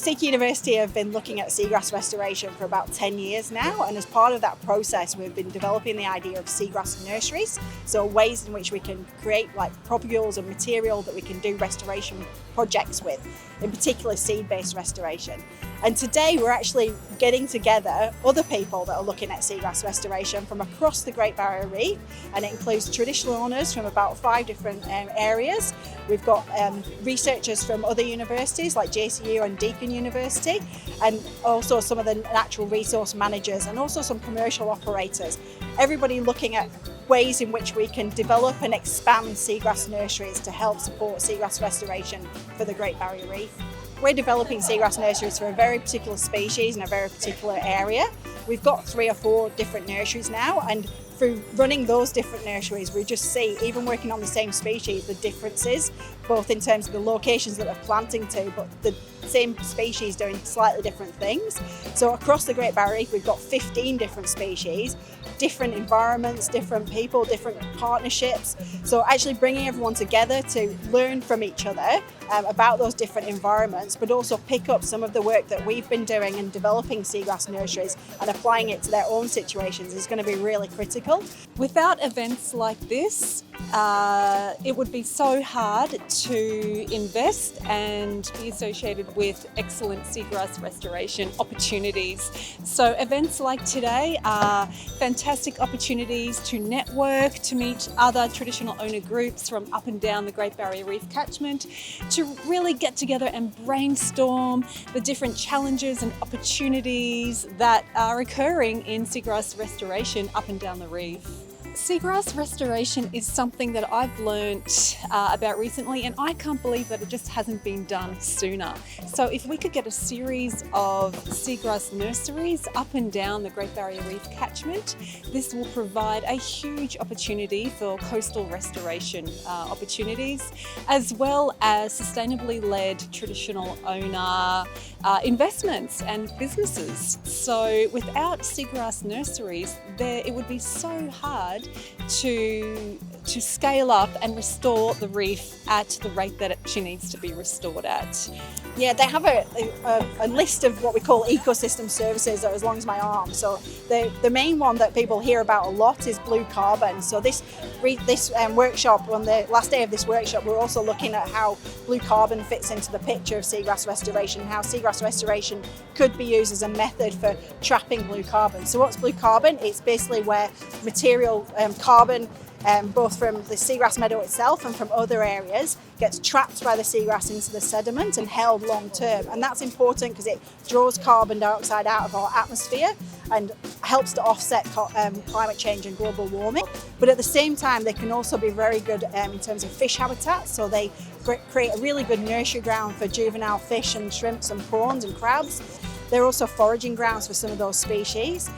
City University have been looking at seagrass restoration for about 10 years now, and as part of that process we've been developing the idea of seagrass nurseries, so ways in which we can create like propagules and material that we can do restoration projects with, in particular seed-based restoration. And today we're actually getting together other people that are looking at seagrass restoration from across the Great Barrier Reef, and it includes traditional owners from about 5 different areas. We've got researchers from other universities like JCU and Deakin University, and also some of the natural resource managers, and also some commercial operators. Everybody looking at ways in which we can develop and expand seagrass nurseries to help support seagrass restoration for the Great Barrier Reef. We're developing seagrass nurseries for a very particular species in a very particular area. We've got 3 or 4 different nurseries now, and through running those different nurseries, we just see, even working on the same species, the differences, both in terms of the locations that they're planting to, but the same species doing slightly different things. So across the Great Barrier Reef, we've got 15 different species, different environments, different people, different partnerships. So actually bringing everyone together to learn from each other about those different environments, but also pick up some of the work that we've been doing in developing seagrass nurseries and applying it to their own situations is going to be really critical. Without events like this, it would be so hard to invest and be associated with excellent seagrass restoration opportunities. So events like today are fantastic opportunities to network, to meet other traditional owner groups from up and down the Great Barrier Reef catchment, to really get together and brainstorm the different challenges and opportunities that are occurring in seagrass restoration up and down the reef. Seagrass restoration is something that I've learnt about recently, and I can't believe that it just hasn't been done sooner. So if we could get a series of seagrass nurseries up and down the Great Barrier Reef catchment, this will provide a huge opportunity for coastal restoration opportunities, as well as sustainably led traditional owner investments and businesses. So without seagrass nurseries, it would be so hard to scale up and restore the reef at the rate that she needs to be restored at. Yeah, they have a list of what we call ecosystem services that are as long as my arm. So the main one that people hear about a lot is blue carbon. So this workshop, on the last day of this workshop, we're also looking at how blue carbon fits into the picture of seagrass restoration, how seagrass restoration could be used as a method for trapping blue carbon. So what's blue carbon? It's basically where material carbon, both from the seagrass meadow itself and from other areas, gets trapped by the seagrass into the sediment and held long term. And that's important because it draws carbon dioxide out of our atmosphere and helps to offset climate change and global warming. But at the same time, they can also be very good in terms of fish habitat. So they create a really good nursery ground for juvenile fish and shrimps and prawns and crabs. They're also foraging grounds for some of those species.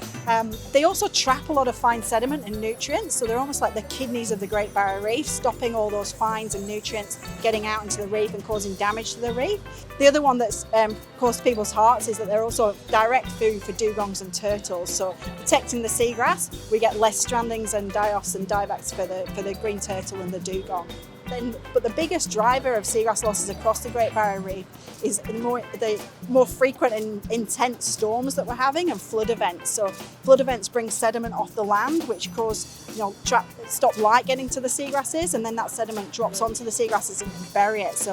They also trap a lot of fine sediment and nutrients, so they're almost like the kidneys of the Great Barrier Reef, stopping all those fines and nutrients getting out into the reef and causing damage to the reef. The other one that's close to people's hearts is that they're also direct food for dugongs and turtles, so protecting the seagrass, we get less strandings and die-offs and divex for the green turtle and the dugong. But the biggest driver of seagrass losses across the Great Barrier Reef is the more frequent and intense storms that we're having and flood events. So flood events bring sediment off the land, which cause stop light getting to the seagrasses, and then that sediment drops onto the seagrasses and can bury it.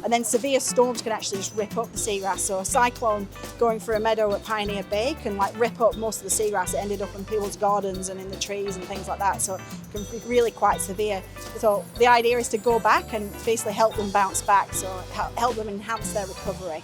And then severe storms can actually just rip up the seagrass. So a cyclone going through a meadow at Pioneer Bay can rip up most of the seagrass. It ended up in people's gardens and in the trees and things like that. So it can be really quite severe. So the idea is to go back and basically help them bounce back, so help them enhance their recovery.